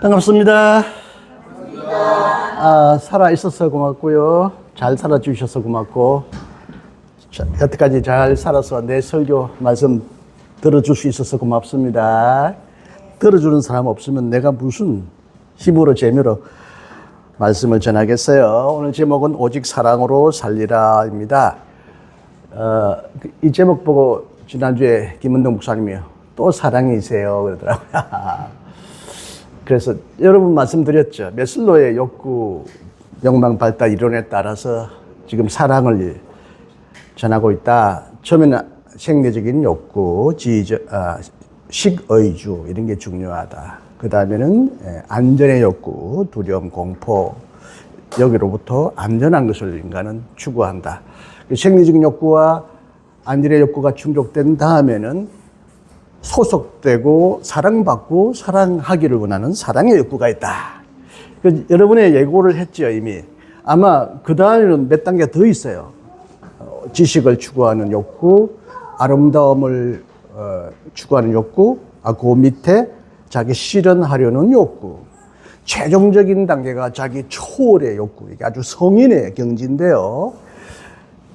반갑습니다. 살아있어서 고맙고요. 잘 살아주셔서 고맙고, 여태까지 잘 살아서 내 설교 말씀 들어줄 수 있어서 고맙습니다. 들어주는 사람 없으면 내가 무슨 힘으로 재미로 말씀을 전하겠어요. 오늘 제목은 오직 사랑으로 살리라입니다. 이 제목 보고 지난주에 김은동 목사님이 또 사랑이세요 그러더라고요. 그래서 여러분 말씀드렸죠. 메슬로의 욕구, 욕망 발달 이론에 따라서 지금 사랑을 전하고 있다. 처음에는 생리적인 욕구, 식의주 이런 게 중요하다. 그 다음에는 안전의 욕구, 두려움, 공포 여기로부터 안전한 것을 인간은 추구한다. 생리적인 욕구와 안전의 욕구가 충족된 다음에는 소속되고 사랑받고 사랑하기를 원하는 사랑의 욕구가 있다. 여러분의 예고를 했죠, 이미. 아마 그 다음에는 몇 단계 더 있어요. 지식을 추구하는 욕구, 아름다움을 추구하는 욕구, 그 밑에 자기 실현하려는 욕구. 최종적인 단계가 자기 초월의 욕구. 이게 아주 성인의 경지인데요.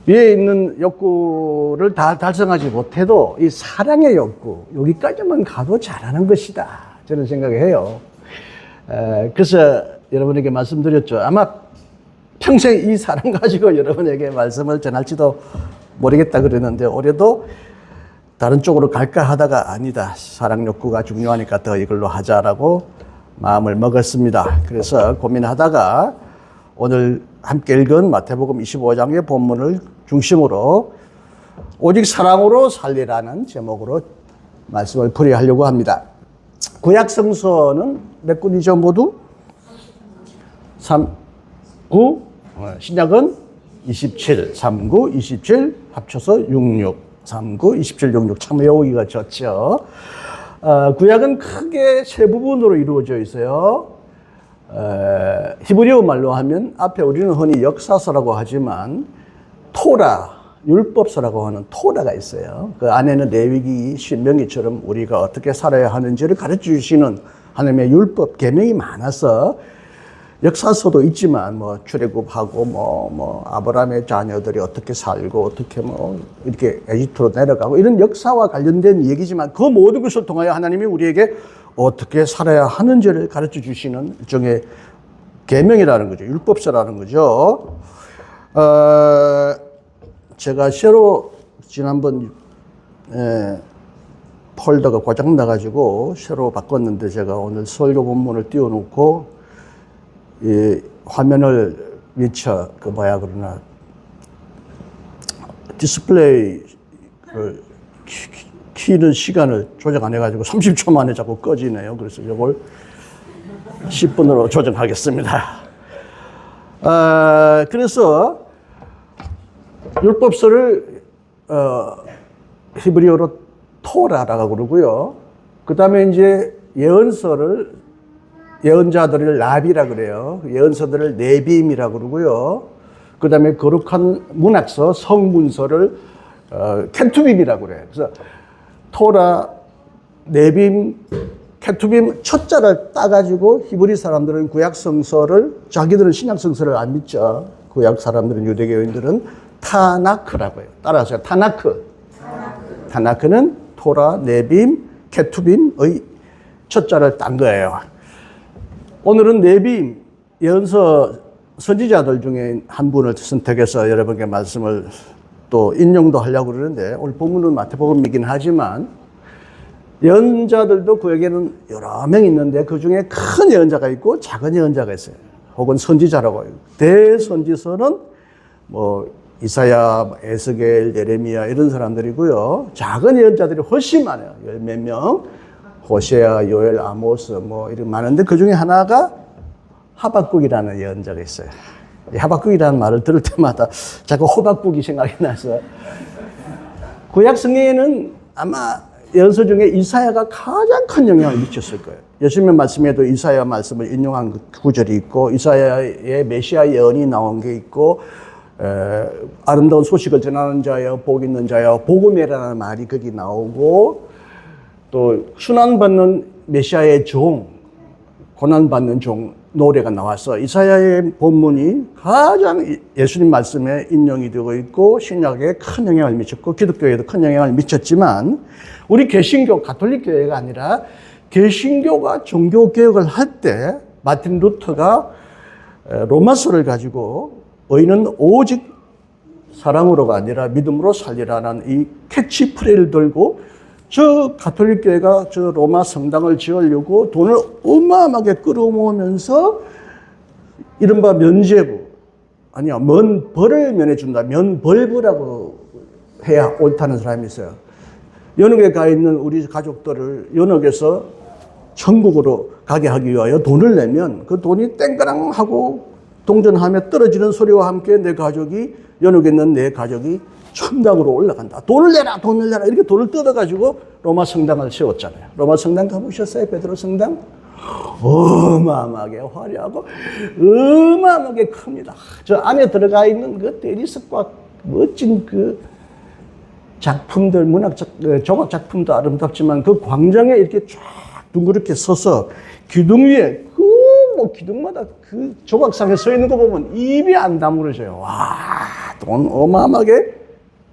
위에 있는 욕구를 다 달성하지 못해도 이 사랑의 욕구, 여기까지만 가도 잘하는 것이다. 저는 생각해요. 그래서 여러분에게 말씀드렸죠. 아마 평생 이 사랑 가지고 여러분에게 말씀을 전할지도 모르겠다 그랬는데, 올해도 다른 쪽으로 갈까 하다가 아니다. 사랑 욕구가 중요하니까 더 이걸로 하자라고 마음을 먹었습니다. 그래서 고민하다가 오늘 함께 읽은 마태복음 25장의 본문을 중심으로 오직 사랑으로 살리라는 제목으로 말씀을 풀이하려고 합니다. 구약 성서는 몇 군이죠 모두? 3, 9, 신약은 27, 3, 9, 27 합쳐서 66, 3, 9, 27, 66 참 외우기가 좋죠. 구약은 크게 세 부분으로 이루어져 있어요. 히브리어 말로 하면 앞에 우리는 흔히 역사서라고 하지만 토라, 율법서라고 하는 토라가 있어요. 그 안에는 레위기, 신명기처럼 우리가 어떻게 살아야 하는지를 가르쳐 주시는 하나님의 율법, 계명이 많아서 역사서도 있지만 출애굽하고 아브라함의 자녀들이 어떻게 살고 어떻게 이렇게 에집트로 내려가고 이런 역사와 관련된 얘기지만 그 모든 것을 통하여 하나님이 우리에게 어떻게 살아야 하는지를 가르쳐 주시는 일종의 계명이라는 거죠. 율법서라는 거죠. 제가 새로 지난번 폴더가 고장 나가지고 새로 바꿨는데 제가 오늘 설교 본문을 띄워놓고 이 화면을 미처 디스플레이를 키는 시간을 조정 안 해가지고 30초 만에 자꾸 꺼지네요. 그래서 이걸 10분으로 조정하겠습니다. 그래서 율법서를 히브리어로 토라라고 그러고요. 그 다음에 이제 예언자들을 라비라 그래요. 예언서들을 네빔이라고 그러고요. 그 다음에 거룩한 문학서, 성문서를 케투빔이라고 그래요. 그래서 토라, 네빔, 케투빔 첫자를 따가지고 히브리 사람들은 구약 성서를, 자기들은 신약 성서를 안 믿죠. 구약 사람들은, 유대교인들은 타나크라고 해요. 따라하세요. 타나크는 토라, 네빔, 케투빔의 첫자를 딴 거예요. 오늘은 네빔, 예언서 선지자들 중에 한 분을 선택해서 여러분께 말씀을 또 인용도 하려고 그러는데, 오늘 본문은 마태복음이긴 하지만 예언자들도 그에게는 여러 명 있는데 그 중에 큰 예언자가 있고 작은 예언자가 있어요. 혹은 선지자라고 해요. 대선지서는 이사야, 에스겔, 예레미야 이런 사람들이고요. 작은 예언자들이 훨씬 많아요. 열 몇 명. 호세아, 요엘, 아모스 이런 많은데 그 중에 하나가 하박국이라는 예언자가 있어요. 이 하박국이라는 말을 들을 때마다 자꾸 호박국이 생각이 나서, 구약 성경에는 아마 예언서 중에 이사야가 가장 큰 영향을 미쳤을 거예요. 예수님의 말씀에도 이사야 말씀을 인용한 구절이 있고, 이사야의 메시아 예언이 나온 게 있고, 아름다운 소식을 전하는 자여, 복 있는 자여, 복음이라는 말이 거기 나오고, 또 순환받는 메시아의 종, 고난받는 종 노래가 나와서 이사야의 본문이 가장 예수님 말씀에 인용이 되고 있고 신약에 큰 영향을 미쳤고 기독교에도 큰 영향을 미쳤지만 우리 개신교 가톨릭 교회가 아니라 개신교가 종교개혁을 할 때 마틴 루터가 로마서를 가지고 의인은 오직 사랑으로가 아니라 믿음으로 살리라는 이 캐치프레이를 들고 저 가톨릭 교회가 저 로마 성당을 지으려고 돈을 어마어마하게 끌어모으면서 이른바 면죄부, 아니야, 면벌을 면해준다. 면벌부라고 해야 옳다는 사람이 있어요. 연옥에 가 있는 우리 가족들을 연옥에서 천국으로 가게 하기 위하여 돈을 내면 그 돈이 땡그랑 하고 동전하며 떨어지는 소리와 함께 내 가족이, 연옥에 있는 내 가족이 천당으로 올라간다. 돈을 내라, 돈을 내라. 이렇게 돈을 뜯어가지고 로마 성당을 세웠잖아요. 로마 성당 가보셨어요? 베드로 성당? 어마어마하게 화려하고 어마어마하게 큽니다. 저 안에 들어가 있는 그 대리석과 멋진 그 작품들, 조각 작품도 아름답지만 그 광장에 이렇게 쫙 둥그렇게 서서 기둥 위에 뭐 기둥마다 그 조각상에 서 있는 거 보면 입이 안 다물어져요. 와, 돈 어마어마하게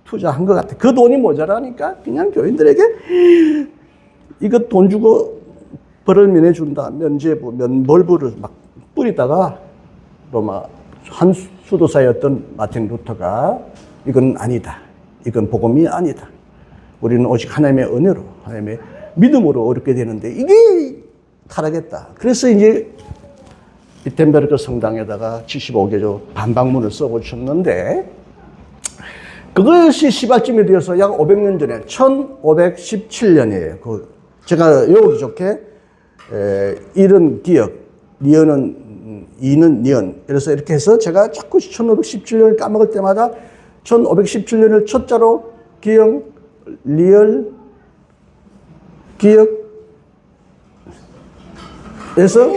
투자한 것 같아. 그 돈이 모자라니까 그냥 교인들에게 이거 돈 주고 벌을 면해준다. 면죄부, 면벌부를 막 뿌리다가 로마 한 수도사였던 마틴 루터가 이건 아니다. 이건 복음이 아니다. 우리는 오직 하나님의 은혜로, 하나님의 믿음으로 얻게 되는데 이게 타락했다. 그래서 이제 비텐베르크 성당에다가 75개조 반박문을 써고쳤는데 그것이 시발점이 되어서 약 500년 전에 1517년이에요. 제가 외우기 좋게 일은 기억, 니은은 이는 니은. 그래서 이렇게 해서 제가 자꾸 1517년을 까먹을 때마다 1517년을 첫자로 기억, 리얼, 기억 에서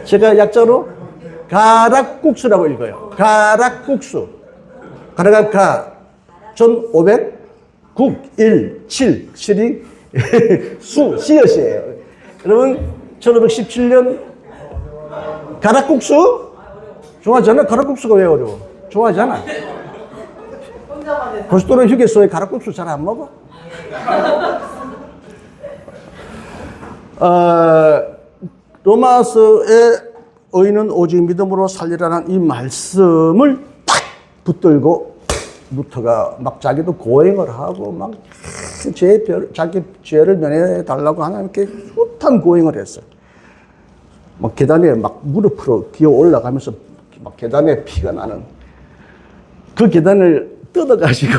제가 약자로 가락국수라고 읽어요. 가락국수. 가락가 1500 국 1 7 7이 수 씨앗이에요. 여러분 1517년 가락국수 좋아하잖아. 가락국수가 왜 어려워? 좋아하잖아. 고속도로 휴게소에 가락국수 잘 안 먹어? 로마서의 의인은 오직 믿음으로 살리라는 이 말씀을 탁 붙들고 루터가 막 자기도 고행을 하고 막 자기 죄를 면해 달라고 하나님께 숱한 고행을 했어요. 막 계단에 막 무릎으로 기어 올라가면서 막 계단에 피가 나는 그 계단을 뜯어가지고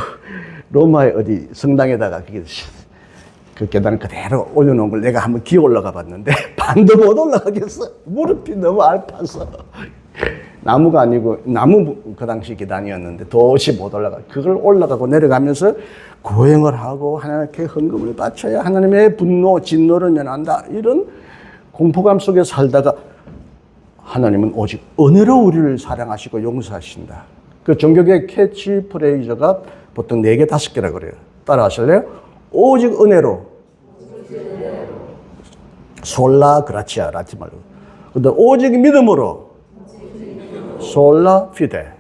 로마의 어디 성당에다가 그 계단을 그대로 올려놓은 걸 내가 한번 기어 올라가 봤는데 반도 못 올라가겠어. 무릎이 너무 얇아서. 나무가 아니고 나무 그 당시 계단이었는데 도저히 못 올라가. 그걸 올라가고 내려가면서 고행을 하고 하나님께 헌금을 바쳐야 하나님의 분노, 진노를 면한다. 이런 공포감 속에 살다가 하나님은 오직 은혜로 우리를 사랑하시고 용서하신다. 그 종교계 캐치프레이즈가 보통 4개, 5개라 그래요. 따라 하실래요? 오직 은혜로. 솔라 그라치아 라틴 말로. 근데 오직 믿음으로. 솔라 피데.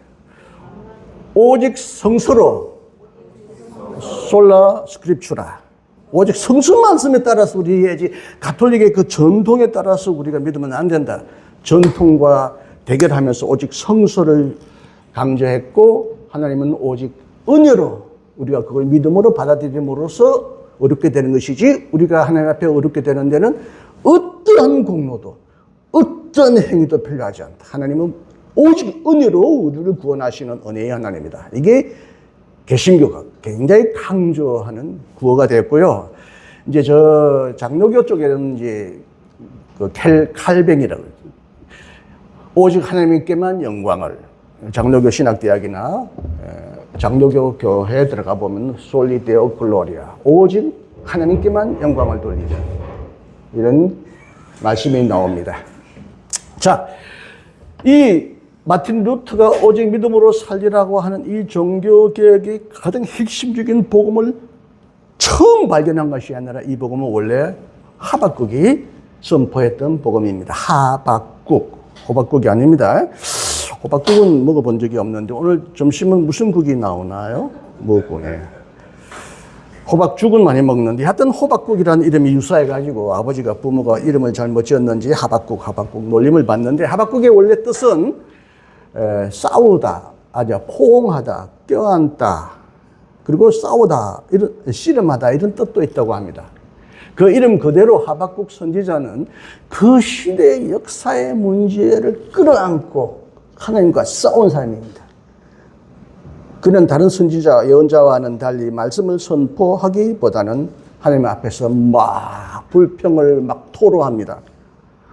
오직 성서로. 솔라 스크립추라. 오직 성서 말씀에 따라서 우리 해야지 가톨릭의 그 전통에 따라서 우리가 믿으면 안 된다. 전통과 대결하면서 오직 성서를 강조했고 하나님은 오직 은혜로 우리가 그걸 믿음으로 받아들임으로써 어렵게 되는 것이지 우리가 하나님 앞에 어렵게 되는 데는 어떠한 공로도 어떤 행위도 필요하지 않다. 하나님은 오직 은혜로 우리를 구원하시는 은혜의 하나님이다. 이게 개신교가 굉장히 강조하는 구호가 됐고요. 이제 저 장로교 쪽에는 이제 그 칼뱅이라고 오직 하나님께만 영광을 장로교 신학대학이나 장로교 교회에 들어가 보면 솔리 데오 글로리아 오직 하나님께만 영광을 돌리자 이런 말씀이 나옵니다. 자, 이 마틴 루터가 오직 믿음으로 살리라고 하는 이 종교개혁의 가장 핵심적인 복음을 처음 발견한 것이 아니라 이 복음은 원래 하박국이 선포했던 복음입니다. 하박국, 호박국이 아닙니다. 호박국은 먹어본 적이 없는데 오늘 점심은 무슨 국이 나오나요? 무국에. 호박죽은 많이 먹는데 하여튼 호박국이라는 이름이 유사해가지고 아버지가 부모가 이름을 잘못 지었는지 하박국 놀림을 받는데 하박국의 원래 뜻은 싸우다, 포옹하다, 껴안다, 그리고 싸우다, 이런 씨름하다 이런 뜻도 있다고 합니다. 그 이름 그대로 하박국 선지자는 그 시대의 역사의 문제를 끌어안고 하나님과 싸운 사람입니다. 그는 다른 선지자, 예언자와는 달리 말씀을 선포하기보다는 하나님 앞에서 막 불평을 막 토로합니다.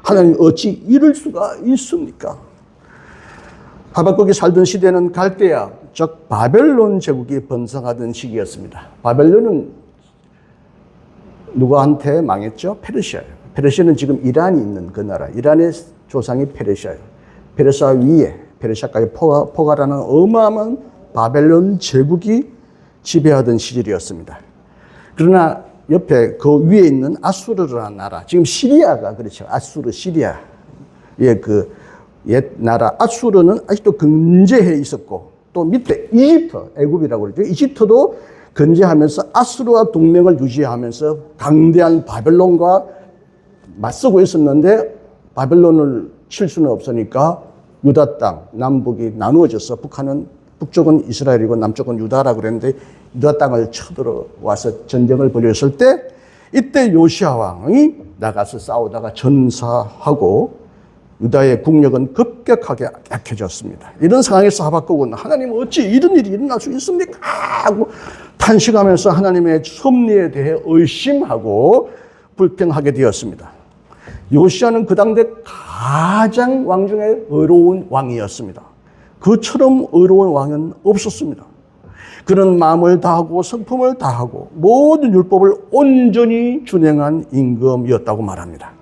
하나님 어찌 이럴 수가 있습니까? 하박국이 살던 시대는 갈대아, 즉 바벨론 제국이 번성하던 시기였습니다. 바벨론은 누구한테 망했죠? 페르시아예요. 페르시아는 지금 이란이 있는 그 나라, 이란의 조상이 페르시아예요. 페르시아 위에 페르시아까지 포괄하는 어마어마한 바벨론 제국이 지배하던 시절이었습니다. 그러나 옆에 그 위에 있는 아수르라는 나라, 지금 시리아가 그렇죠. 아수르, 시리아의 그 옛 나라 아수르는 아직도 근제해 있었고, 또 밑에 이집트, 애굽이라고 그러죠. 이집트도 근제하면서 아수르와 동맹을 유지하면서 강대한 바벨론과 맞서고 있었는데 바벨론을 칠 수는 없으니까 유다 땅, 남북이 나누어져서 북쪽은 이스라엘이고 남쪽은 유다라고 그랬는데 유다 땅을 쳐들어와서 전쟁을 벌였을 때 이때 요시야 왕이 나가서 싸우다가 전사하고 유다의 국력은 급격하게 약해졌습니다. 이런 상황에서 하박국은 하나님 어찌 이런 일이 일어날 수 있습니까? 하고 탄식하면서 하나님의 섭리에 대해 의심하고 불평하게 되었습니다. 요시야는 그 당대 가장 왕 중에 의로운 왕이었습니다. 그처럼 의로운 왕은 없었습니다. 그는 마음을 다하고 성품을 다하고 모든 율법을 온전히 준행한 임금이었다고 말합니다.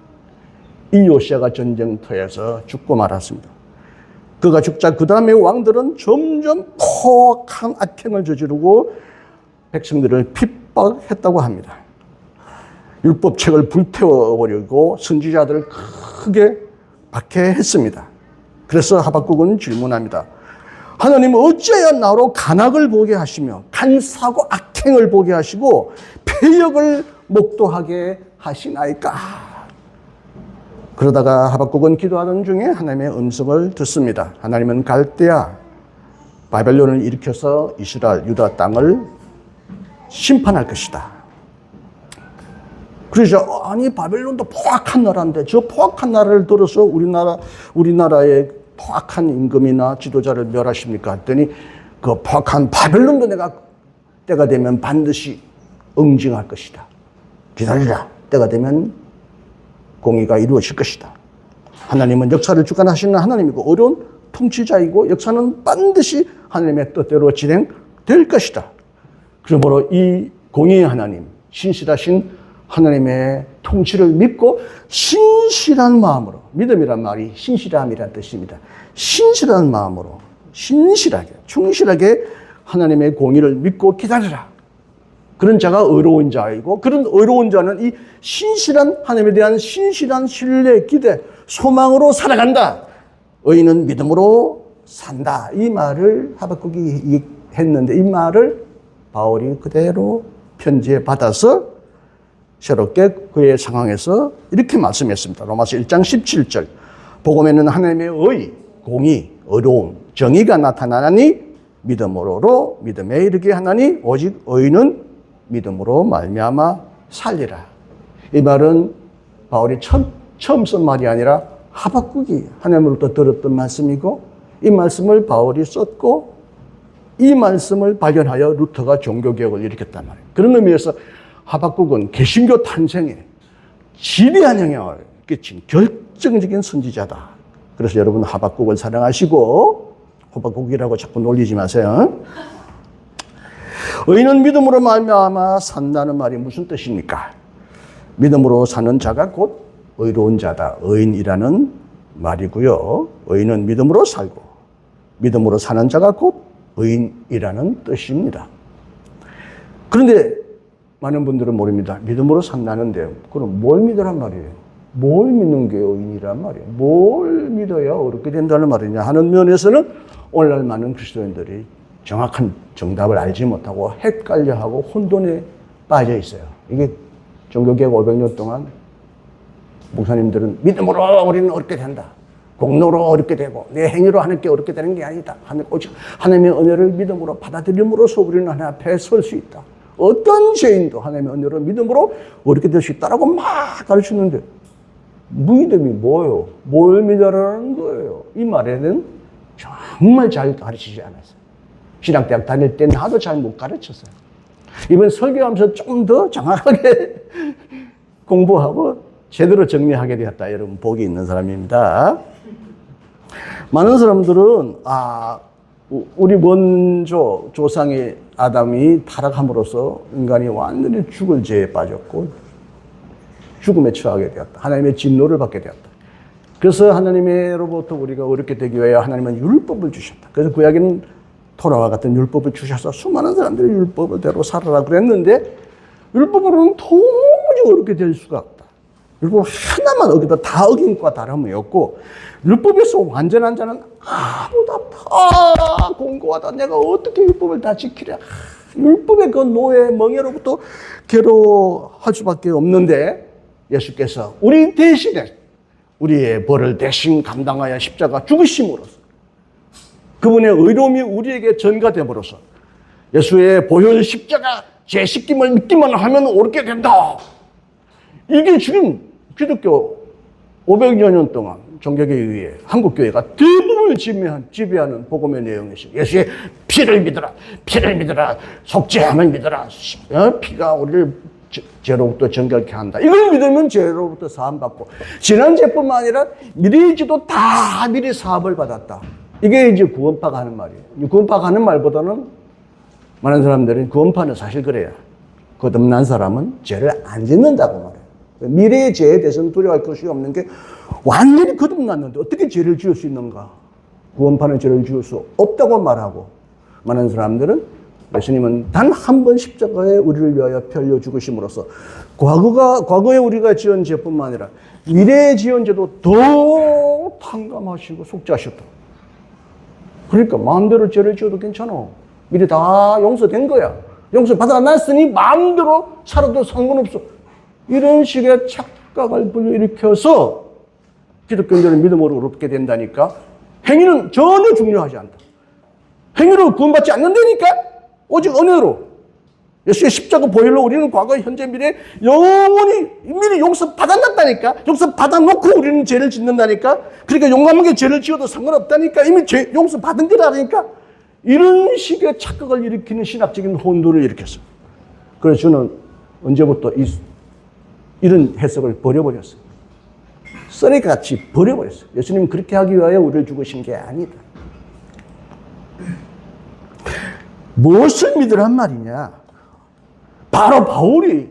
이 요시야가 전쟁터에서 죽고 말았습니다. 그가 죽자 그 다음에 왕들은 점점 포악한 악행을 저지르고 백성들을 핍박했다고 합니다. 율법책을 불태워버리고 선지자들을 크게 박해했습니다. 그래서 하박국은 질문합니다. 하나님 어찌해야 나로 간악을 보게 하시며 간사하고 악행을 보게 하시고 패역을 목도하게 하시나이까? 그러다가 하박국은 기도하던 중에 하나님의 음성을 듣습니다. 하나님은 갈대아, 바벨론을 일으켜서 이스라엘, 유다 땅을 심판할 것이다. 그러죠. 아니 바벨론도 포악한 나라인데 저 포악한 나라를 들어서 우리나라의 포악한 임금이나 지도자를 멸하십니까? 했더니 그 포악한 바벨론도 내가 때가 되면 반드시 응징할 것이다. 기다리라. 때가 되면 공의가 이루어질 것이다. 하나님은 역사를 주관하시는 하나님이고 어려운 통치자이고 역사는 반드시 하나님의 뜻대로 진행될 것이다. 그러므로 이 공의의 하나님, 신실하신 하나님의 통치를 믿고 신실한 마음으로, 믿음이란 말이 신실함이란 뜻입니다. 신실한 마음으로 신실하게, 충실하게 하나님의 공의를 믿고 기다리라. 그런 자가 의로운 자이고 그런 의로운 자는 이 신실한 하나님에 대한 신실한 신뢰, 기대, 소망으로 살아간다. 의인은 믿음으로 산다. 이 말을 하박국이 했는데 이 말을 바울이 그대로 편지에 받아서 새롭게 그의 상황에서 이렇게 말씀했습니다. 로마서 1장 17절. 복음에는 하나님의 의, 공의, 의로움, 정의가 나타나니 믿음으로 믿음에 이르게 하나니 오직 의인은 믿음으로 말미암아 살리라. 이 말은 바울이 처음 쓴 말이 아니라 하박국이 하나님으로부터 들었던 말씀이고 이 말씀을 바울이 썼고 이 말씀을 발견하여 루터가 종교개혁을 일으켰단 말이에요. 그런 의미에서 하박국은 개신교 탄생에 지대한 영향을 끼친 결정적인 선지자다. 그래서 여러분 하박국을 사랑하시고 호박국이라고 자꾸 놀리지 마세요. 의인은 믿음으로 말미암아 산다는 말이 무슨 뜻입니까? 믿음으로 사는 자가 곧 의로운 자다. 의인이라는 말이고요. 의인은 믿음으로 살고 믿음으로 사는 자가 곧 의인이라는 뜻입니다. 그런데 많은 분들은 모릅니다. 믿음으로 산다는데 그럼 뭘 믿으란 말이에요? 뭘 믿는 게 의인이란 말이에요. 뭘 믿어야 어렵게 된다는 말이냐 하는 면에서는 오늘날 많은 그리스도인들이 정확한 정답을 알지 못하고 헷갈려하고 혼돈에 빠져 있어요. 이게 종교개혁 500년 동안 목사님들은 믿음으로 우리는 어렵게 된다. 공로로 어렵게 되고 내 행위로 하나님께 어렵게 되는 게 아니다. 오직 하나님의 은혜를 믿음으로 받아들임으로써 우리는 하나님 앞에 설 수 있다. 어떤 죄인도 하나님의 은혜로 믿음으로 어렵게 될 수 있다라고 막 가르치는데 믿음이 뭐예요? 뭘 믿으라는 거예요? 이 말에는 정말 잘 가르치지 않았어요. 신학대학 다닐 때 나도 잘 못 가르쳤어요. 이번 설교하면서 좀 더 정확하게 공부하고 제대로 정리하게 되었다. 여러분 복이 있는 사람입니다. 많은 사람들은 우리 먼저 조상의 아담이 타락함으로써 인간이 완전히 죽을 죄에 빠졌고 죽음에 처하게 되었다. 하나님의 진노를 받게 되었다. 그래서 하나님으로부터 우리가 어렵게 되기 위하여 하나님은 율법을 주셨다. 그래서 구약에는 토라와 같은 율법을 주셔서 수많은 사람들이 율법대로 살아라 그랬는데 율법으로는 도무지 어렵게 될 수가 없다. 율법 하나만 어기다 다 어긴 것과 다름이 없고 율법에서 완전한 자는 아무도 없다. 공고하다. 내가 어떻게 율법을 다 지키랴. 율법의 그 노예 멍에로부터 괴로워할 수밖에 없는데 예수께서 우리 대신에 우리의 벌을 대신 감당하여 십자가 죽으심으로써 그분의 의로움이 우리에게 전가됨으로써 예수의 보혈 십자가 죄 씻김을 믿기만 하면 옳게 된다. 이게 지금 기독교 500여 년 동안 종교계에 의해 한국교회가 대부분을 지배하는 복음의 내용이죠. 예수의 피를 믿어라. 피를 믿어라. 속죄함을 믿어라. 피가 우리를 죄로부터 정결케 한다. 이걸 믿으면 죄로부터 사함받고 지난죄뿐만 아니라 미래지도 다 미리 사함을 받았다. 이게 이제 구원파가 하는 말이에요. 구원파가 하는 말보다는 많은 사람들은 구원파는 사실 그래요. 거듭난 사람은 죄를 안 짓는다고 말해요. 미래의 죄에 대해서는 두려워할 것이 없는 게 완전히 거듭났는데 어떻게 죄를 지을 수 있는가? 구원파는 죄를 지을 수 없다고 말하고 많은 사람들은 예수님은 단 한 번 십자가에 우리를 위하여 피 흘려 죽으심으로써 과거에 우리가 지은 죄뿐만 아니라 미래에 지은 죄도 더 탕감하시고 속죄하셨다. 그러니까 마음대로 죄를 지어도 괜찮아. 미리 다 용서된 거야. 용서 받아놨으니 마음대로 살아도 상관없어. 이런 식의 착각을 불러일으켜서 기독교인들은 믿음으로 어렵게 된다니까. 행위는 전혀 중요하지 않다. 행위로 구원받지 않는다니까. 오직 은혜로 예수의 십자가 보혈로 우리는 과거, 현재, 미래 영원히 미리 용서 받아놨다니까. 용서 받아놓고 우리는 죄를 짓는다니까. 그러니까 용감하게 죄를 지어도 상관없다니까. 이미 용서 받은 거라니까. 이런 식의 착각을 일으키는 신학적인 혼돈을 일으켰어요. 그래서 저는 언제부터 이런 해석을 버려버렸어요. 쓰레기같이 버려버렸어요. 예수님은 그렇게 하기 위하여 우리를 죽으신 게 아니다. 무엇을 믿으란 말이냐? 바로 바울이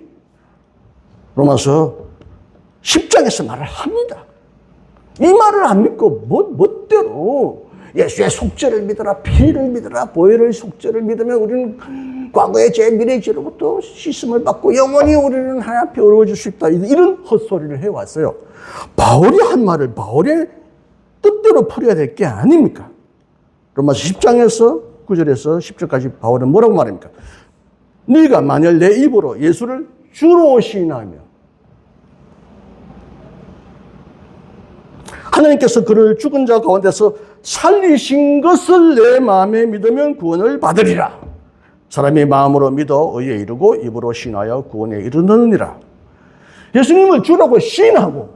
로마서 10장에서 말을 합니다. 이 말을 안 믿고 멋대로 예수의 속죄를 믿어라, 피를 믿어라, 보혈의 속죄를 믿으면 우리는 과거의 죄, 미래의 죄로부터 씻음을 받고 영원히 우리는 하나님 앞에 어려워질 수 있다. 이런 헛소리를 해왔어요. 바울이 한 말을 바울의 뜻대로 풀어야 될 게 아닙니까? 로마서 10장에서 9절에서 10절까지 바울은 뭐라고 말합니까? 네가 만일 내 입으로 예수를 주로 시인하며 하나님께서 그를 죽은 자 가운데서 살리신 것을 내 마음에 믿으면 구원을 받으리라. 사람이 마음으로 믿어 의에 이르고 입으로 시인하여 구원에 이르느니라. 예수님을 주라고 시인하고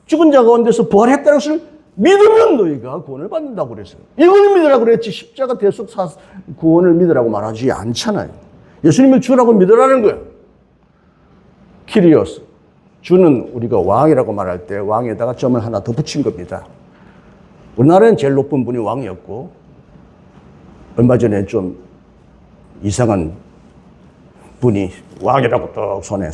죽은 자 가운데서 부활했다는 것을 믿으면 너희가 구원을 받는다고 그랬어요. 이걸 믿으라고 그랬지 십자가 대속 구원을 믿으라고 말하지 않잖아요. 예수님을 주라고 믿으라는 거예요. 키리오스. 주는 우리가 왕이라고 말할 때 왕에다가 점을 하나 더 붙인 겁니다. 우리나라는 제일 높은 분이 왕이었고 얼마 전에 좀 이상한 분이 왕이라고 또 손에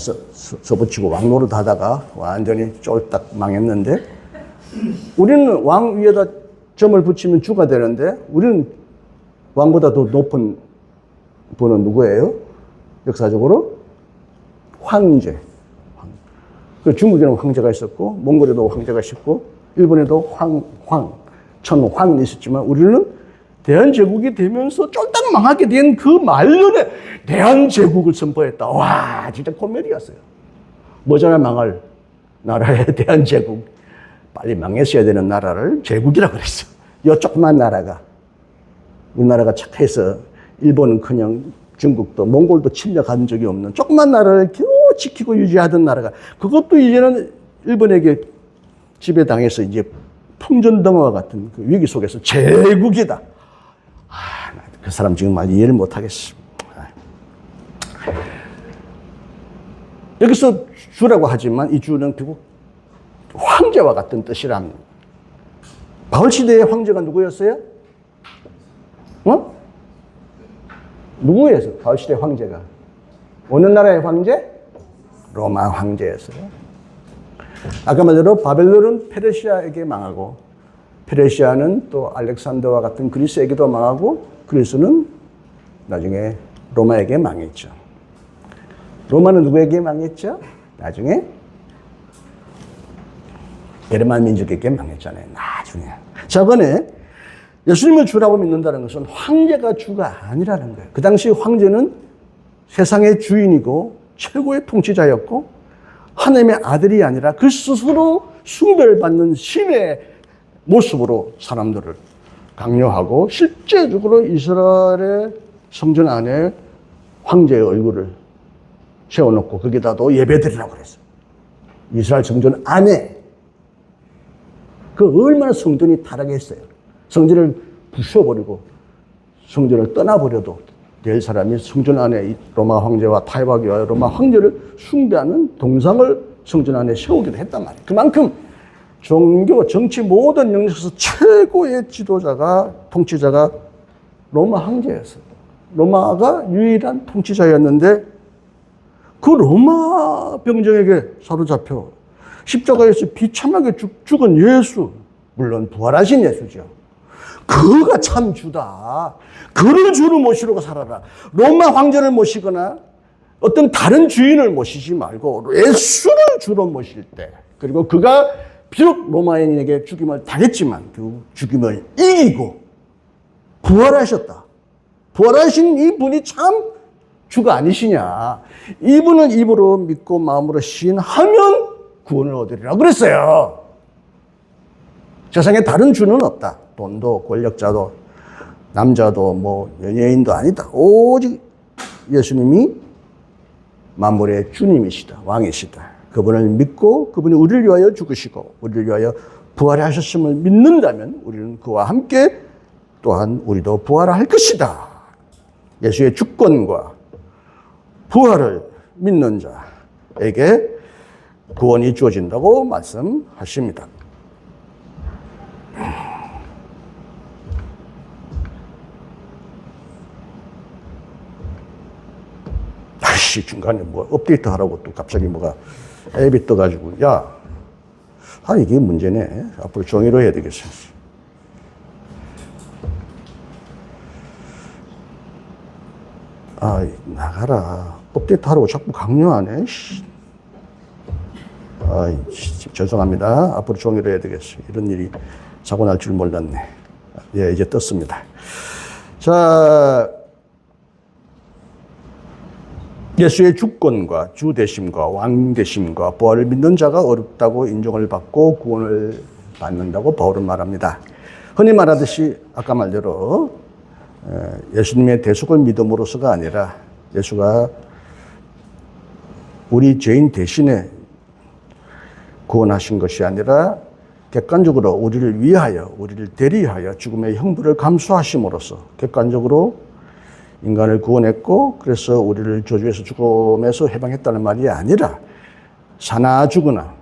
써붙이고 왕 노릇 하다가 완전히 쫄딱 망했는데 우리는 왕 위에다 점을 붙이면 주가 되는데 우리는 왕보다 더 높은 분은 누구예요? 역사적으로 황제. 그 중국에는 황제가 있었고, 몽골에도 황제가 있었고, 일본에도 천황이 있었지만, 우리는 대한제국이 되면서 쫄딱 망하게 된 그 말년에 대한제국을 선포했다. 와, 진짜 코미디였어요. 뭐잖아, 망할 나라의 대한제국. 빨리 망했어야 되는 나라를 제국이라고 그랬어. 이 조그만 나라가. 우리나라가 착해서 일본은 그냥 중국도 몽골도 침략한 적이 없는 조그만 나라를 겨우 지키고 유지하던 나라가 그것도 이제는 일본에게 지배당해서 이제 풍전등화와 같은 그 위기 속에서 제국이다. 그 사람 지금 말 이해를 못 하겠어. 여기서 주라고 하지만 이 주는 결국 황제와 같은 뜻이랍니다. 바울 시대의 황제가 누구였어요? 누구였어요? 바울 시대 황제가. 어느 나라의 황제? 로마 황제였어요. 아까 말대로 바벨론은 페르시아에게 망하고, 페르시아는 또 알렉산더와 같은 그리스에게도 망하고, 그리스는 나중에 로마에게 망했죠. 로마는 누구에게 망했죠? 나중에 게르만 민족에게 망했잖아요. 나중에. 자, 그런데 예수님을 주라고 믿는다는 것은 황제가 주가 아니라는 거예요. 그 당시 황제는 세상의 주인이고 최고의 통치자였고 하나님의 아들이 아니라 그 스스로 숭배를 받는 신의 모습으로 사람들을 강요하고 실제적으로 이스라엘의 성전 안에 황제의 얼굴을 세워놓고 거기다도 예배드리라고 그랬어요. 이스라엘 성전 안에. 그 얼마나 성전이 타락했어요. 성전을 부숴버리고 성전을 떠나버려도 될 사람이 성전 안에 로마 황제와 타협하기 위하여 로마 황제를 숭배하는 동상을 성전 안에 세우기도 했단 말이에요. 그만큼 종교, 정치 모든 영역에서 최고의 지도자가, 통치자가 로마 황제였어요. 로마가 유일한 통치자였는데 그 로마 병정에게 사로잡혀 십자가에서 비참하게 죽은 예수, 물론 부활하신 예수죠. 그가 참 주다. 그를 주로 모시고 살아라. 로마 황제를 모시거나 어떤 다른 주인을 모시지 말고 예수를 주로 모실 때, 그리고 그가 비록 로마인에게 죽임을 당했지만 그 죽임을 이기고 부활하셨다. 부활하신 이분이 참 주가 아니시냐. 이분은 입으로 믿고 마음으로 시인하면 구원을 얻으리라고 그랬어요. 세상에 다른 주는 없다. 돈도 권력자도 남자도 뭐 연예인도 아니다. 오직 예수님이 만물의 주님이시다. 왕이시다. 그분을 믿고 그분이 우리를 위하여 죽으시고 우리를 위하여 부활하셨음을 믿는다면 우리는 그와 함께 또한 우리도 부활할 것이다. 예수의 주권과 부활을 믿는 자에게 구원이 주어진다고 말씀하십니다. 다시 중간에 뭐 업데이트 하라고 또 갑자기 뭐가 앱이 떠가지고 이게 문제네. 앞으로 종이로 해야 되겠어. 나가라. 업데이트 하라고 자꾸 강요하네. 죄송합니다. 앞으로 종이로 해야 되겠어. 이런 일이 사고 날 줄 몰랐네. 예, 이제 떴습니다. 자, 예수의 주권과 주되심과 왕되심과 부활을 믿는 자가 어렵다고 인정을 받고 구원을 받는다고 바울은 말합니다. 흔히 말하듯이 아까 말대로 예수님의 대속을 믿음으로서가 아니라 예수가 우리 죄인 대신에 구원하신 것이 아니라 객관적으로 우리를 위하여, 우리를 대리하여 죽음의 형벌을 감수하심으로써 객관적으로 인간을 구원했고 그래서 우리를 저주에서 죽음에서 해방했다는 말이 아니라 사나 죽으나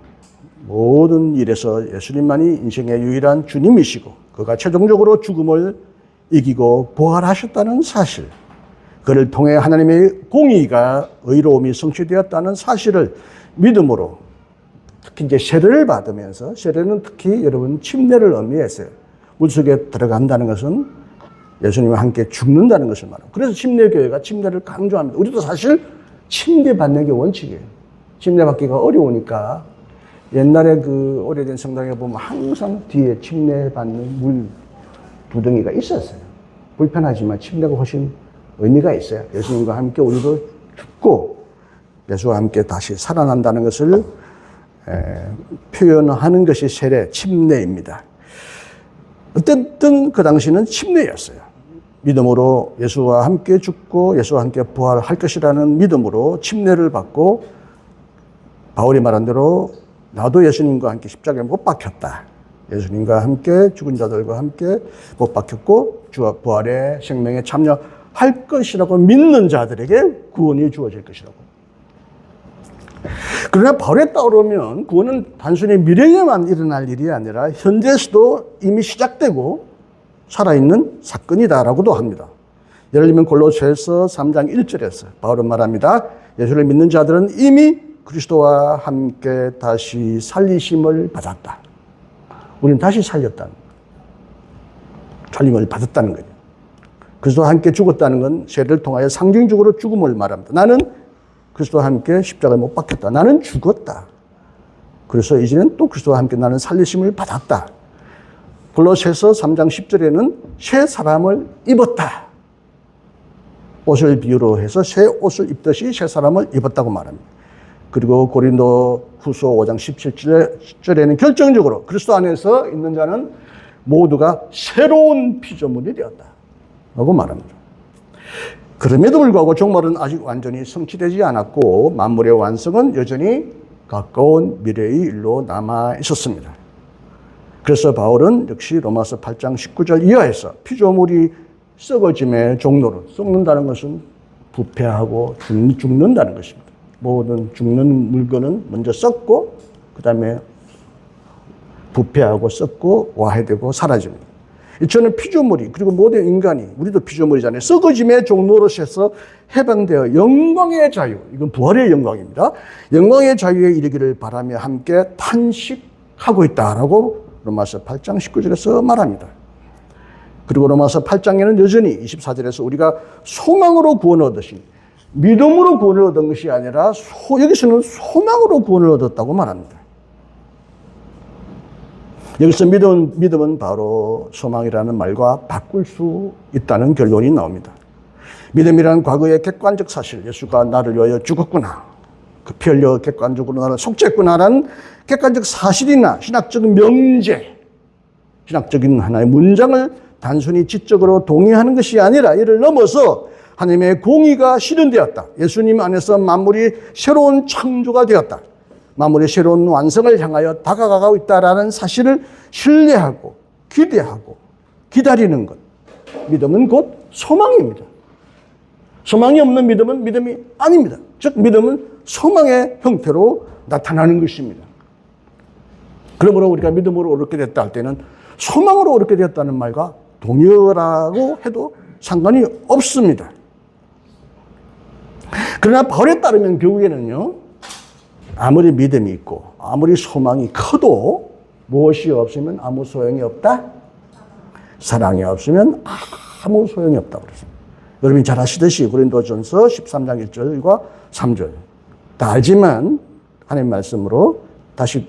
모든 일에서 예수님만이 인생의 유일한 주님이시고 그가 최종적으로 죽음을 이기고 부활하셨다는 사실, 그를 통해 하나님의 공의가 의로움이 성취되었다는 사실을 믿음으로 특히 이제 세례를 받으면서, 세례는 특히 여러분 침례를 의미했어요. 물속에 들어간다는 것은 예수님과 함께 죽는다는 것을 말합니다. 그래서 침례교회가 침례를 강조합니다. 우리도 사실 침례 받는 게 원칙이에요. 침례 받기가 어려우니까 옛날에 그 오래된 성당에 보면 항상 뒤에 침례 받는 물 두덩이가 있었어요. 불편하지만 침례가 훨씬 의미가 있어요. 예수님과 함께 우리도 죽고 예수와 함께 다시 살아난다는 것을 표현하는 것이 세례, 침례입니다. 어쨌든 그 당시는 침례였어요. 믿음으로 예수와 함께 죽고 예수와 함께 부활할 것이라는 믿음으로 침례를 받고 바울이 말한 대로 나도 예수님과 함께 십자가에 못 박혔다. 예수님과 함께 죽은 자들과 함께 못 박혔고 주와 부활의 생명에 참여할 것이라고 믿는 자들에게 구원이 주어질 것이라고. 그러나 바울에 따르면 구원은 단순히 미래에만 일어날 일이 아니라 현재에서도 이미 시작되고 살아있는 사건이다라고도 합니다. 예를 들면 골로새서 3장 1절에서 바울은 말합니다. 예수를 믿는 자들은 이미 그리스도와 함께 다시 살리심을 받았다. 우리는 다시 살렸다는 거예요. 살림을 받았다는 거예요. 그리스도와 함께 죽었다는 건 세례를 통하여 상징적으로 죽음을 말합니다. 나는 그리스도와 함께 십자가에 못 박혔다. 나는 죽었다. 그래서 이제는 또 그리스도와 함께 나는 살리심을 받았다. 골로새서 3장 10절에는 새 사람을 입었다. 옷을 비유로 해서 새 옷을 입듯이 새 사람을 입었다고 말합니다. 그리고 고린도 후서 5장 17절에는 결정적으로 그리스도 안에서 있는 자는 모두가 새로운 피조물이 되었다 라고 말합니다. 그럼에도 불구하고 종말은 아직 완전히 성취되지 않았고 만물의 완성은 여전히 가까운 미래의 일로 남아 있었습니다. 그래서 바울은 역시 로마서 8장 19절 이하에서 피조물이 썩어짐의 종로로, 썩는다는 것은 부패하고 죽는다는 것입니다. 모든 죽는 물건은 먼저 썩고 그 다음에 부패하고 썩고 와해되고 사라집니다. 저는 피조물이 그리고 모든 인간이 우리도 피조물이잖아요. 썩어짐의 종로로서 해방되어 영광의 자유, 이건 부활의 영광입니다. 영광의 자유에 이르기를 바라며 함께 탄식하고 있다라고 로마서 8장 19절에서 말합니다. 그리고 로마서 8장에는 여전히 24절에서 우리가 소망으로 구원을 얻으신 믿음으로 구원을 얻은 것이 아니라 여기서는 소망으로 구원을 얻었다고 말합니다. 여기서 믿음은 바로 소망이라는 말과 바꿀 수 있다는 결론이 나옵니다. 믿음이라는 과거의 객관적 사실, 예수가 나를 위하여 죽었구나, 그 피 흘려 객관적으로 나를 속죄했구나라는 객관적 사실이나 신학적인 명제, 신학적인 하나의 문장을 단순히 지적으로 동의하는 것이 아니라 이를 넘어서 하나님의 공의가 실현되었다. 예수님 안에서 만물이 새로운 창조가 되었다. 만물의 새로운 완성을 향하여 다가가고 있다라는 사실을 신뢰하고 기대하고 기다리는 것. 믿음은 곧 소망입니다. 소망이 없는 믿음은 믿음이 아닙니다. 즉 믿음은 소망의 형태로 나타나는 것입니다. 그러므로 우리가 믿음으로 옳게 됐다 할 때는 소망으로 옳게 되었다는 말과 동일하고 해도 상관이 없습니다. 그러나 바울에 따르면 결국에는요, 아무리 믿음이 있고 아무리 소망이 커도 무엇이 없으면 아무 소용이 없다? 사랑이 없으면 아무 소용이 없다고 그랬습니다. 여러분이 잘 아시듯이 고린도전서 13장 1절과 3절 다 알지만 하나님 말씀으로 다시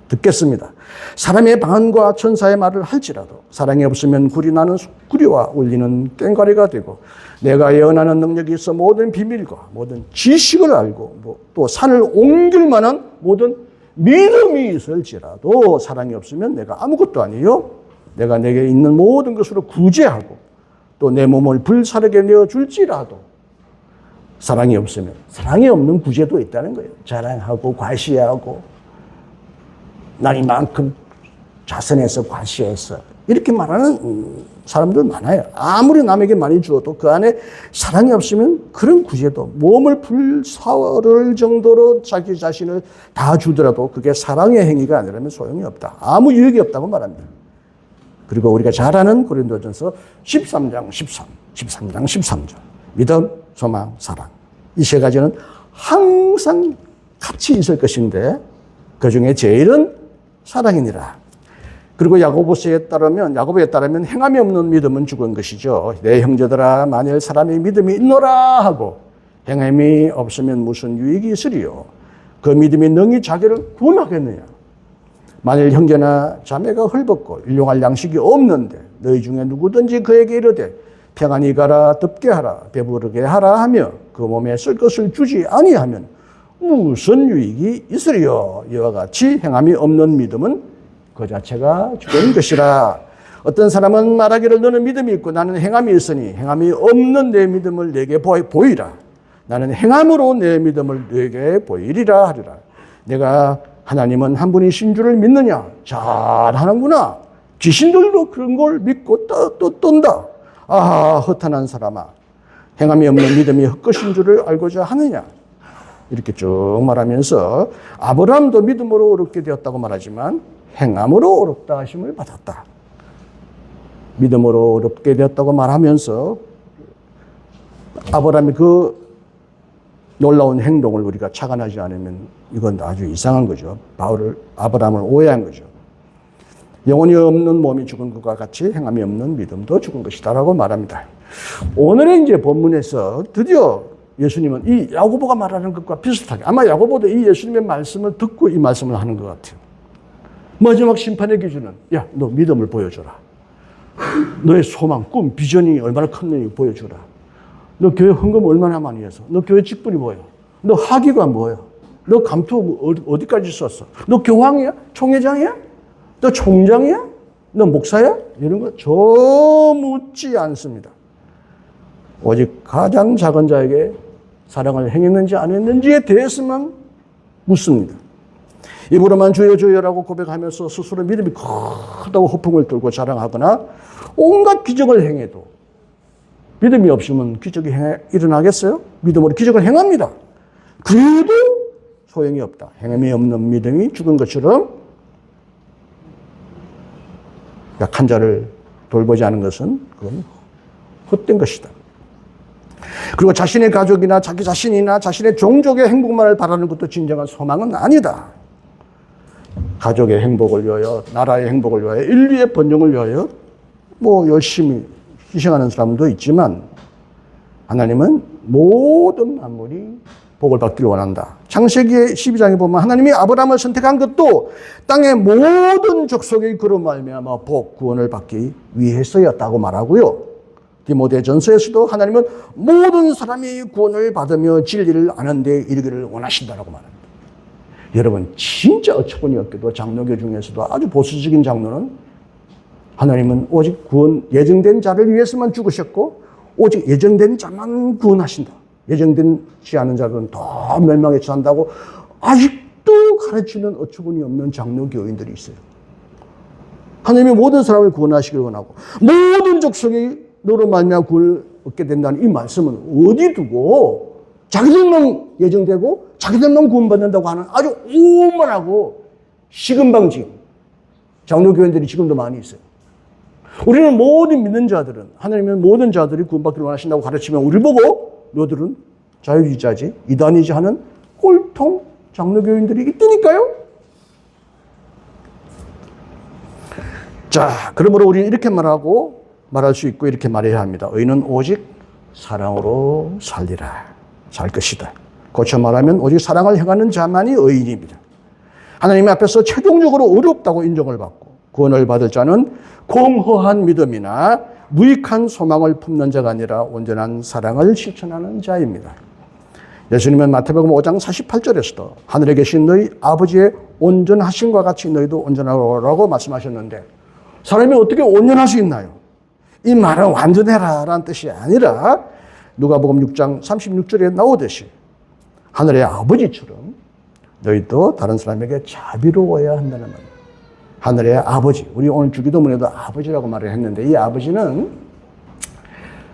듣겠습니다. 사람의 방언과 천사의 말을 할지라도 사랑이 없으면 구리나는 구리와 울리는 꽹과리가 되고 내가 예언하는 능력이 있어 모든 비밀과 모든 지식을 알고 또 산을 옮길 만한 모든 믿음이 있을지라도 사랑이 없으면 내가 아무것도 아니요. 내가 내게 있는 모든 것으로 구제하고 또 내 몸을 불사르게 내어줄지라도 사랑이 없으면 사랑이 없는 구제도 있다는 거예요. 자랑하고 과시하고 난 이만큼 자선해서 과시해서 이렇게 말하는 사람들 많아요. 아무리 남에게 많이 주어도 그 안에 사랑이 없으면 그런 구제도 몸을 불사를 정도로 자기 자신을 다 주더라도 그게 사랑의 행위가 아니라면 소용이 없다. 아무 유익이 없다고 말합니다. 그리고 우리가 잘 아는 고린도전서 13장 13절 믿음, 소망, 사랑 이 세 가지는 항상 같이 있을 것인데 그중에 제일은 사랑이니라. 그리고 야고보에 따르면 행함이 없는 믿음은 죽은 것이죠. 내 형제들아 만일 사람의 믿음이 있노라 하고 행함이 없으면 무슨 유익이 있으리요. 그 믿음이 능히 자기를 구원하겠느냐. 만일 형제나 자매가 헐벗고 일용할 양식이 없는데 너희 중에 누구든지 그에게 이르되 평안히 가라 덥게 하라 배부르게 하라 하며 그 몸에 쓸 것을 주지 아니하면 무슨 유익이 있으리요. 이와 같이 행함이 없는 믿음은 그 자체가 죽은 것이라. 어떤 사람은 말하기를 너는 믿음이 있고 나는 행함이 있으니 행함이 없는 내 믿음을 내게 보이라. 나는 행함으로 내 믿음을 내게 보이리라 하리라. 내가 하나님은 한 분이신 줄을 믿느냐? 잘하는구나. 귀신들도 그런 걸 믿고 또 떤다. 아, 허탄한 사람아. 행함이 없는 믿음이 헛것인 줄을 알고자 하느냐? 이렇게 쭉 말하면서 아브라함도 믿음으로 어렵게 되었다고 말하지만 행함으로 어렵다 하심을 받았다. 믿음으로 어렵게 되었다고 말하면서 아브라함이 그 놀라운 행동을 우리가 착안하지 않으면 이건 아주 이상한 거죠. 아브라함을 오해한 거죠. 영혼이 없는 몸이 죽은 것과 같이 행함이 없는 믿음도 죽은 것이다라고 말합니다. 오늘의 이제 본문에서 드디어 예수님은 이 야고보가 말하는 것과 비슷하게 아마 야고보도 이 예수님의 말씀을 듣고 이 말씀을 하는 것 같아요. 마지막 심판의 기준은 야, 너 믿음을 보여줘라. 너의 소망, 꿈, 비전이 얼마나 컸는지 보여주라. 너 교회 헌금 얼마나 많이 해서? 너 교회 직분이 뭐야? 너 학위가 뭐야? 너 감투 어디까지 썼어? 너 교황이야? 총회장이야? 너 총장이야? 너 목사야? 이런 거 저 묻지 않습니다. 오직 가장 작은 자에게 사랑을 행했는지 안 했는지에 대해서만 묻습니다. 입으로만 주여 주여라고 고백하면서 스스로 믿음이 크다고 허풍을 들고 자랑하거나 온갖 기적을 행해도 믿음이 없으면 기적이 일어나겠어요? 믿음으로 기적을 행합니다. 그래도 소용이 없다. 행함이 없는 믿음이 죽은 것처럼 약한 자를 돌보지 않은 것은 그건 헛된 것이다. 그리고 자신의 가족이나 자기 자신이나 자신의 종족의 행복만을 바라는 것도 진정한 소망은 아니다. 가족의 행복을 위하여, 나라의 행복을 위하여, 인류의 번영을 위하여 열심히 희생하는 사람도 있지만 하나님은 모든 만물이 복을 받기를 원한다. 창세기 12장에 보면 하나님이 아브라함을 선택한 것도 땅의 모든 족속의 그로 말미암아 복, 구원을 받기 위해서였다고 말하고요. 디모데전서에서도 하나님은 모든 사람이 구원을 받으며 진리를 아는 데 이르기를 원하신다라고 말합니다. 여러분 진짜 어처구니 없게도 장로교 중에서도 아주 보수적인 장로는 하나님은 오직 구원 예정된 자를 위해서만 죽으셨고 오직 예정된 자만 구원하신다. 예정되지 않은 자들은 더 멸망에 처한다고 아직도 가르치는 어처구니 없는 장로교인들이 있어요. 하나님이 모든 사람을 구원하시길 원하고 모든 족속이 너로 말미암아 구원을 얻게 된다는 이 말씀은 어디 두고 자기들만 예정되고 자기들만 구원받는다고 하는 아주 오만하고 시금방진 장로교인들이 지금도 많이 있어요. 우리는 모든 믿는 자들은 하나님은 모든 자들이 구원받기를 원하신다고 가르치면 우리 보고 너들은 자유주의자지 이단이지 하는 꼴통 장로교인들이 있다니까요. 자, 그러므로 우리는 이렇게 말할 수 있고 이렇게 말해야 합니다. 의인은 오직 사랑으로 살리라. 살 것이다. 고쳐 말하면 오직 사랑을 행하는 자만이 의인입니다. 하나님 앞에서 최종적으로 어렵다고 인정을 받고 구원을 받을 자는 공허한 믿음이나 무익한 소망을 품는 자가 아니라 온전한 사랑을 실천하는 자입니다. 예수님은 마태복음 5장 48절에서도 하늘에 계신 너희 아버지의 온전하심과 같이 너희도 온전하라고 말씀하셨는데 사람이 어떻게 온전할 수 있나요? 이 말은 완전해라라는 뜻이 아니라 누가복음 6장 36절에 나오듯이 하늘의 아버지처럼 너희도 다른 사람에게 자비로워야 한다는 말. 하늘의 아버지. 우리 오늘 주기도문에도 아버지라고 말을 했는데 이 아버지는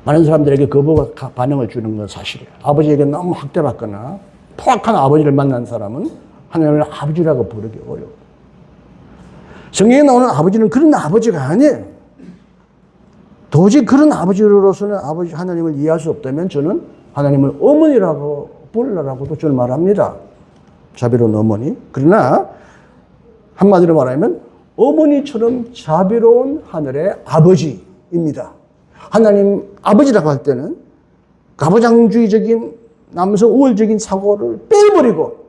많은 사람들에게 거부 반응을 주는 건 사실이에요. 아버지에게 너무 학대받거나 포악한 아버지를 만난 사람은 하나님을 아버지라고 부르기 어려워요. 성경에 나오는 아버지는 그런 아버지가 아니에요. 도저히 그런 아버지로서는 아버지 하나님을 이해할 수 없다면 저는 하나님을 어머니라고 부르라고도 저는 말합니다. 자비로운 어머니. 그러나 한마디로 말하면 어머니처럼 자비로운 하늘의 아버지입니다. 하나님 아버지라고 할 때는 가부장주의적인 남성 우월적인 사고를 빼버리고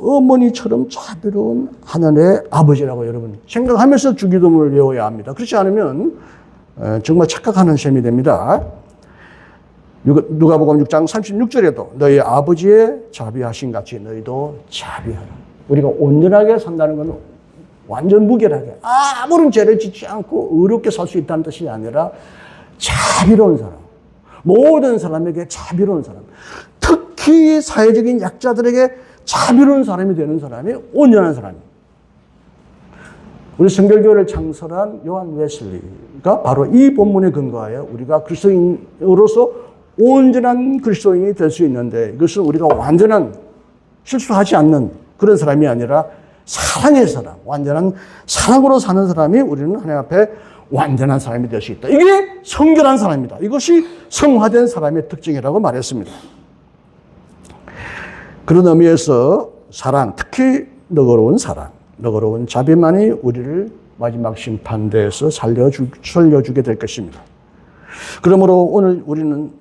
어머니처럼 자비로운 하늘의 아버지라고 여러분 생각하면서 주기도문을 외워야 합니다. 그렇지 않으면 정말 착각하는 셈이 됩니다. 누가복음 6장 36절에도 너희 아버지의 자비하신 같이 너희도 자비하라. 우리가 온전하게 산다는 것은 완전 무결하게 아무런 죄를 짓지 않고 의롭게 살 수 있다는 뜻이 아니라 자비로운 사람, 모든 사람에게 자비로운 사람, 특히 사회적인 약자들에게 자비로운 사람이 되는 사람이 온전한 사람입니다. 우리 성결교회를 창설한 요한 웨슬리가 바로 이 본문에 근거하여 우리가 그리스도인으로서 온전한 그리스도인이 될 수 있는데, 이것은 우리가 완전한 실수하지 않는 그런 사람이 아니라 사랑의 사람, 완전한 사랑으로 사는 사람이 우리는 하나님 앞에 완전한 사람이 될 수 있다. 이게 성결한 사람이다. 이것이 성화된 사람의 특징이라고 말했습니다. 그런 의미에서 사랑, 특히 너그러운 사랑, 너그러운 자비만이 우리를 마지막 심판대에서 살려주게 될 것입니다. 그러므로 오늘 우리는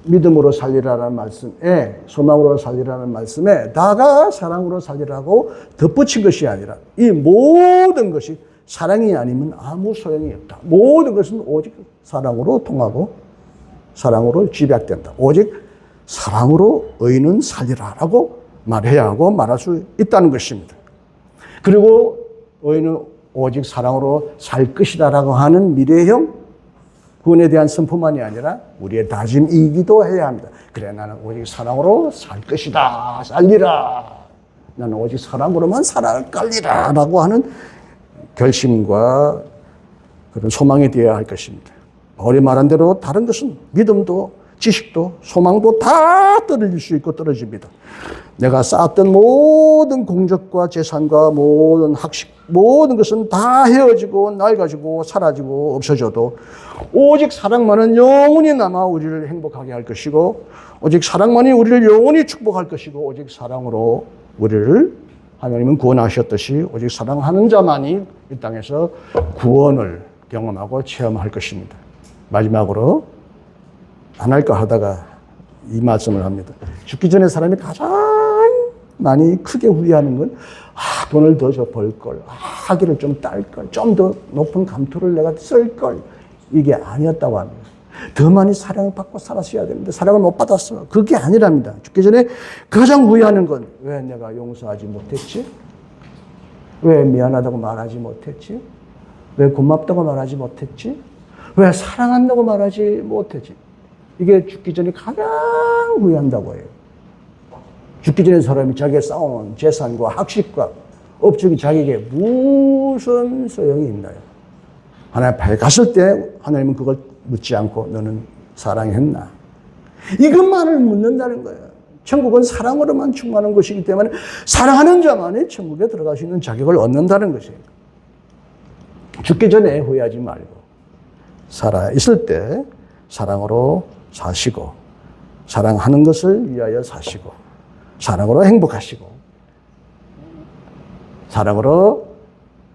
믿음으로 살리라는 말씀에, 소망으로 살리라는 말씀에 다가 사랑으로 살리라고 덧붙인 것이 아니라 이 모든 것이 사랑이 아니면 아무 소용이 없다. 모든 것은 오직 사랑으로 통하고 사랑으로 집약된다. 오직 사랑으로 의인은 살리라라고 말해야 하고 말할 수 있다는 것입니다. 그리고 의인은 오직 사랑으로 살 것이다라고 하는 미래형 구원에 대한 선포만이 아니라 우리의 다짐이기도 해야 합니다. 그래, 나는 오직 사랑으로 살 것이다. 살리라. 나는 오직 사랑으로만 살아갈리라. 라고 하는 결심과 그런 소망이 되어야 할 것입니다. 바울이 말한 대로 다른 것은 믿음도 지식도 소망도 다 떨어질 수 있고 떨어집니다. 내가 쌓았던 모든 공적과 재산과 모든 학식, 모든 것은 다 헤어지고 낡아지고 사라지고 없어져도 오직 사랑만은 영원히 남아 우리를 행복하게 할 것이고, 오직 사랑만이 우리를 영원히 축복할 것이고, 오직 사랑으로 우리를 하나님은 구원하셨듯이 오직 사랑하는 자만이 이 땅에서 구원을 경험하고 체험할 것입니다. 마지막으로 안 할까 하다가 이 말씀을 합니다. 죽기 전에 사람이 가장 많이 크게 후회하는 건 돈을 더 벌걸, 학위를 좀 딸걸, 좀 더 높은 감투를 내가 쓸걸, 이게 아니었다고 합니다. 더 많이 사랑을 받고 살았어야 되는데 사랑을 못 받았어. 그게 아니랍니다. 죽기 전에 가장 후회하는 건 왜 내가 용서하지 못했지? 왜 미안하다고 말하지 못했지? 왜 고맙다고 말하지 못했지? 왜 사랑한다고 말하지 못했지? 이게 죽기 전에 가장 후회한다고 해요. 죽기 전에 사람이 자기가 쌓아놓은 재산과 학식과 업적이 자기에게 무슨 소용이 있나요? 하나님 앞에 갔을 때 하나님은 그걸 묻지 않고 너는 사랑했나? 이것만을 묻는다는 거예요. 천국은 사랑으로만 충만한 것이기 때문에 사랑하는 자만이 천국에 들어갈 수 있는 자격을 얻는다는 것이에요. 죽기 전에 후회하지 말고 살아있을 때 사랑으로 사시고, 사랑하는 것을 위하여 사시고, 사랑으로 행복하시고, 사랑으로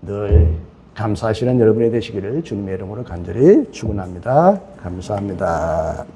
늘 감사하시는 여러분이 되시기를 주님의 이름으로 간절히 축원합니다. 감사합니다.